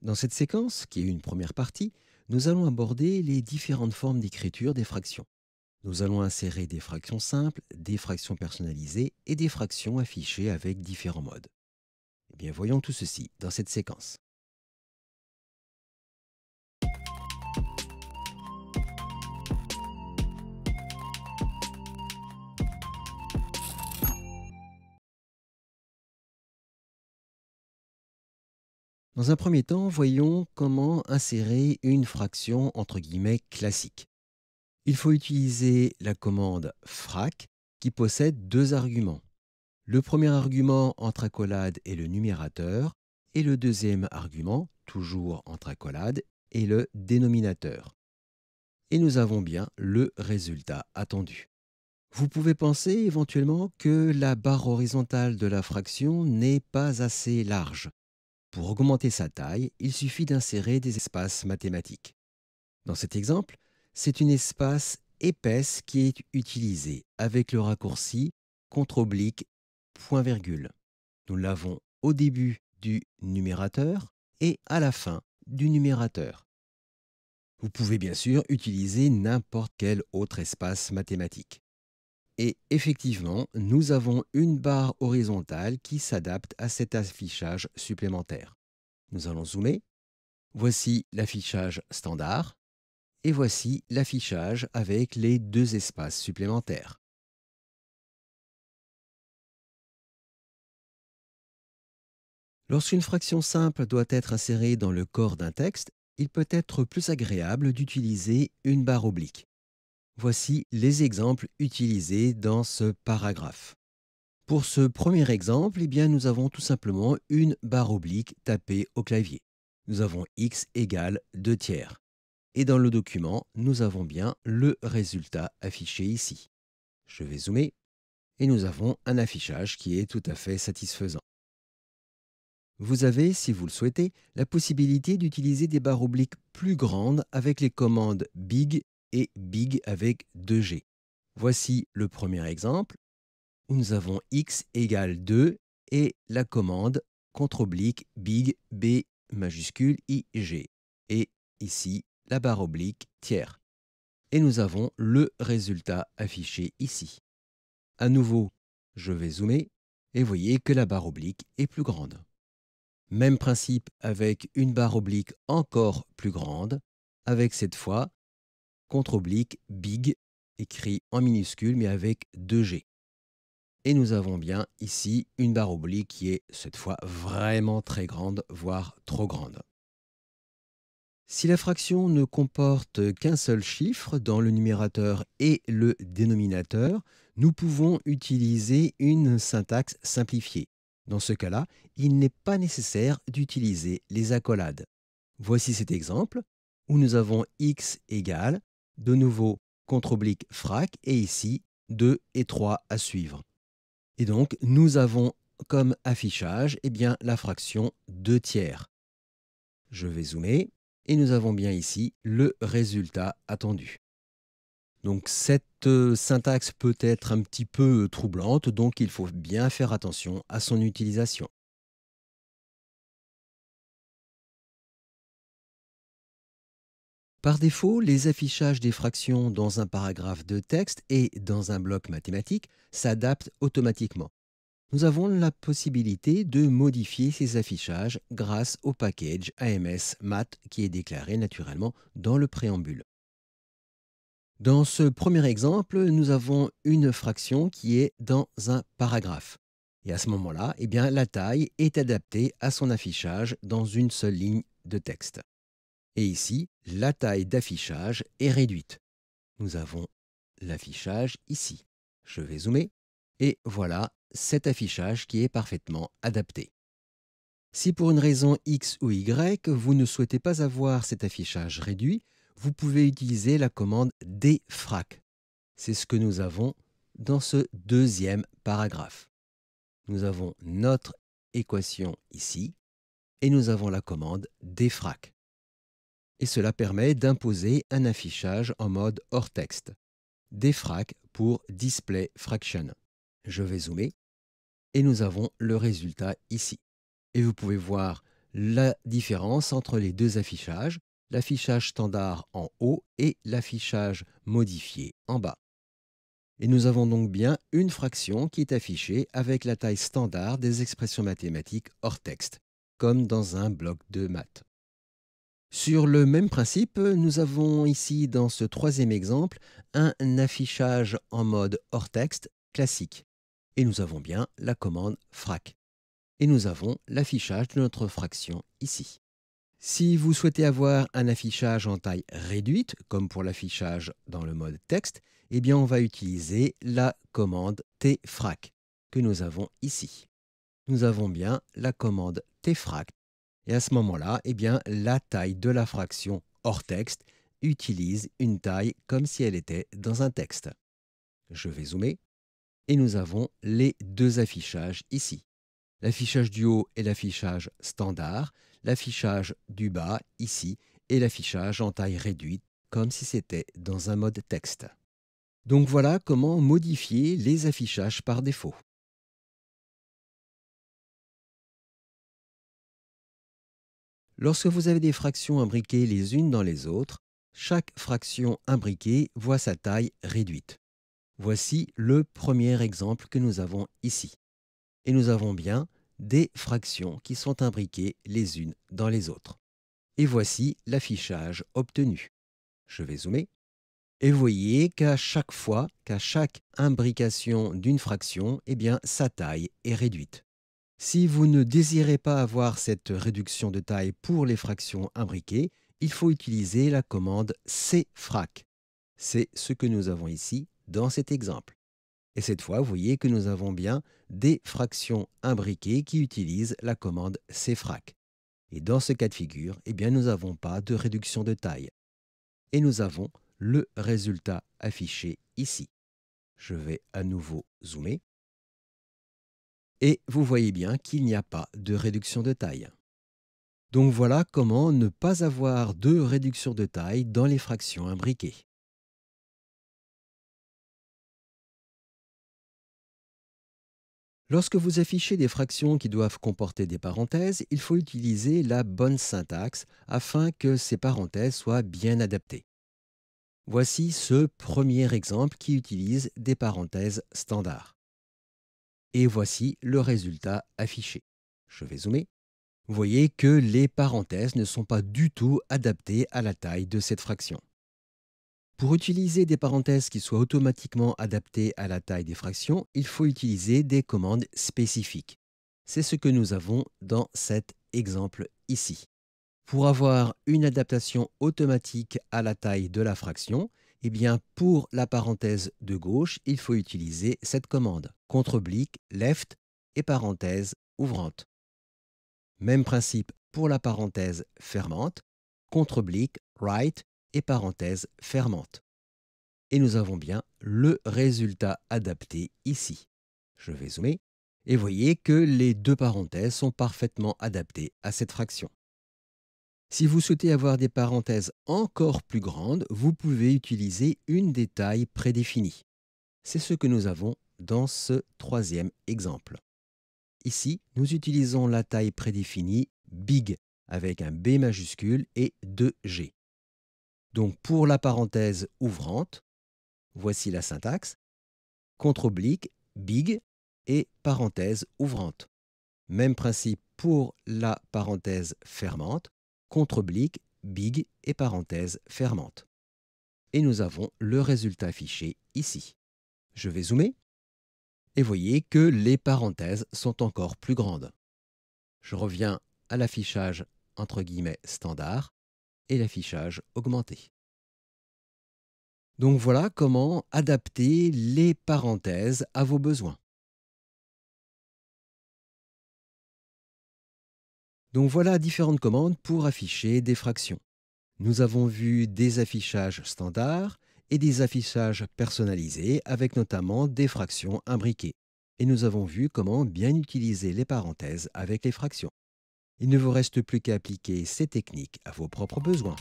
Dans cette séquence, qui est une première partie, nous allons aborder les différentes formes d'écriture des fractions. Nous allons insérer des fractions simples, des fractions personnalisées et des fractions affichées avec différents modes. Eh bien, voyons tout ceci dans cette séquence. Dans un premier temps, voyons comment insérer une fraction entre guillemets classique. Il faut utiliser la commande frac qui possède deux arguments. Le premier argument entre accolade est le numérateur et le deuxième argument, toujours entre accolade, est le dénominateur. Et nous avons bien le résultat attendu. Vous pouvez penser éventuellement que la barre horizontale de la fraction n'est pas assez large. Pour augmenter sa taille, il suffit d'insérer des espaces mathématiques. Dans cet exemple, c'est une espace épaisse qui est utilisée avec le raccourci contre-oblique point-virgule. Nous l'avons au début du numérateur et à la fin du numérateur. Vous pouvez bien sûr utiliser n'importe quel autre espace mathématique. Et effectivement, nous avons une barre horizontale qui s'adapte à cet affichage supplémentaire. Nous allons zoomer. Voici l'affichage standard et voici l'affichage avec les deux espaces supplémentaires. Lorsqu'une fraction simple doit être insérée dans le corps d'un texte, il peut être plus agréable d'utiliser une barre oblique. Voici les exemples utilisés dans ce paragraphe. Pour ce premier exemple, eh bien, nous avons tout simplement une barre oblique tapée au clavier. Nous avons x égale 2 tiers. Et dans le document, nous avons bien le résultat affiché ici. Je vais zoomer et nous avons un affichage qui est tout à fait satisfaisant. Vous avez, si vous le souhaitez, la possibilité d'utiliser des barres obliques plus grandes avec les commandes big et big avec 2G. Voici le premier exemple où nous avons x égale 2 et la commande contre-oblique big B majuscule IG. Et ici, la barre oblique tiers. Et nous avons le résultat affiché ici. À nouveau, je vais zoomer et voyez que la barre oblique est plus grande. Même principe avec une barre oblique encore plus grande, avec cette fois contre-oblique big écrit en minuscule mais avec 2G. Et nous avons bien ici une barre oblique qui est cette fois vraiment très grande, voire trop grande. Si la fraction ne comporte qu'un seul chiffre dans le numérateur et le dénominateur, nous pouvons utiliser une syntaxe simplifiée. Dans ce cas-là, il n'est pas nécessaire d'utiliser les accolades. Voici cet exemple où nous avons x égale, de nouveau contre-oblique frac, et ici 2 et 3 à suivre. Et donc, nous avons comme affichage eh bien, la fraction 2 tiers. Je vais zoomer et nous avons bien ici le résultat attendu. Donc cette syntaxe peut être un petit peu troublante, donc il faut bien faire attention à son utilisation. Par défaut, les affichages des fractions dans un paragraphe de texte et dans un bloc mathématique s'adaptent automatiquement. Nous avons la possibilité de modifier ces affichages grâce au package AMS Math qui est déclaré naturellement dans le préambule. Dans ce premier exemple, nous avons une fraction qui est dans un paragraphe. Et à ce moment-là, eh bien, la taille est adaptée à son affichage dans une seule ligne de texte. Et ici, la taille d'affichage est réduite. Nous avons l'affichage ici. Je vais zoomer et voilà cet affichage qui est parfaitement adapté. Si pour une raison X ou Y, vous ne souhaitez pas avoir cet affichage réduit, vous pouvez utiliser la commande dfrac. C'est ce que nous avons dans ce deuxième paragraphe. Nous avons notre équation ici et nous avons la commande dfrac. Et cela permet d'imposer un affichage en mode hors texte. Dfrac pour display fraction. Je vais zoomer et nous avons le résultat ici. Et vous pouvez voir la différence entre les deux affichages, l'affichage standard en haut et l'affichage modifié en bas. Et nous avons donc bien une fraction qui est affichée avec la taille standard des expressions mathématiques hors texte, comme dans un bloc de maths. Sur le même principe, nous avons ici dans ce troisième exemple un affichage en mode hors texte classique. Et nous avons bien la commande frac. Et nous avons l'affichage de notre fraction ici. Si vous souhaitez avoir un affichage en taille réduite, comme pour l'affichage dans le mode texte, eh bien on va utiliser la commande tfrac que nous avons ici. Nous avons bien la commande tfrac et à ce moment-là, eh bien la taille de la fraction hors texte utilise une taille comme si elle était dans un texte. Je vais zoomer et nous avons les deux affichages ici. L'affichage du haut est l'affichage standard, l'affichage du bas, ici, et l'affichage en taille réduite, comme si c'était dans un mode texte. Donc voilà comment modifier les affichages par défaut. Lorsque vous avez des fractions imbriquées les unes dans les autres, chaque fraction imbriquée voit sa taille réduite. Voici le premier exemple que nous avons ici. Et nous avons bien des fractions qui sont imbriquées les unes dans les autres. Et voici l'affichage obtenu. Je vais zoomer. Et vous voyez qu'à chaque fois, qu'à chaque imbrication d'une fraction, eh bien, sa taille est réduite. Si vous ne désirez pas avoir cette réduction de taille pour les fractions imbriquées, il faut utiliser la commande cfrac. C'est ce que nous avons ici dans cet exemple. Et cette fois, vous voyez que nous avons bien des fractions imbriquées qui utilisent la commande cfrac. Et dans ce cas de figure, eh bien, nous n'avons pas de réduction de taille. Et nous avons le résultat affiché ici. Je vais à nouveau zoomer. Et vous voyez bien qu'il n'y a pas de réduction de taille. Donc voilà comment ne pas avoir de réduction de taille dans les fractions imbriquées. Lorsque vous affichez des fractions qui doivent comporter des parenthèses, il faut utiliser la bonne syntaxe afin que ces parenthèses soient bien adaptées. Voici ce premier exemple qui utilise des parenthèses standards. Et voici le résultat affiché. Je vais zoomer. Vous voyez que les parenthèses ne sont pas du tout adaptées à la taille de cette fraction. Pour utiliser des parenthèses qui soient automatiquement adaptées à la taille des fractions, il faut utiliser des commandes spécifiques. C'est ce que nous avons dans cet exemple ici. Pour avoir une adaptation automatique à la taille de la fraction, eh bien pour la parenthèse de gauche, il faut utiliser cette commande contre-oblique left et parenthèse ouvrante. Même principe pour la parenthèse fermante, contre-oblique right et parenthèse fermante. Et nous avons bien le résultat adapté ici. Je vais zoomer et voyez que les deux parenthèses sont parfaitement adaptées à cette fraction. Si vous souhaitez avoir des parenthèses encore plus grandes, vous pouvez utiliser une des tailles prédéfinies. C'est ce que nous avons dans ce troisième exemple. Ici, nous utilisons la taille prédéfinie big avec un B majuscule et 2G. Donc pour la parenthèse ouvrante, voici la syntaxe, contre-oblique, big et parenthèse ouvrante. Même principe pour la parenthèse fermante, contre-oblique, big et parenthèse fermante. Et nous avons le résultat affiché ici. Je vais zoomer et voyez que les parenthèses sont encore plus grandes. Je reviens à l'affichage entre guillemets standard et l'affichage augmenté. Donc voilà comment adapter les parenthèses à vos besoins. Donc voilà différentes commandes pour afficher des fractions. Nous avons vu des affichages standards et des affichages personnalisés avec notamment des fractions imbriquées. Et nous avons vu comment bien utiliser les parenthèses avec les fractions. Il ne vous reste plus qu'à appliquer ces techniques à vos propres besoins.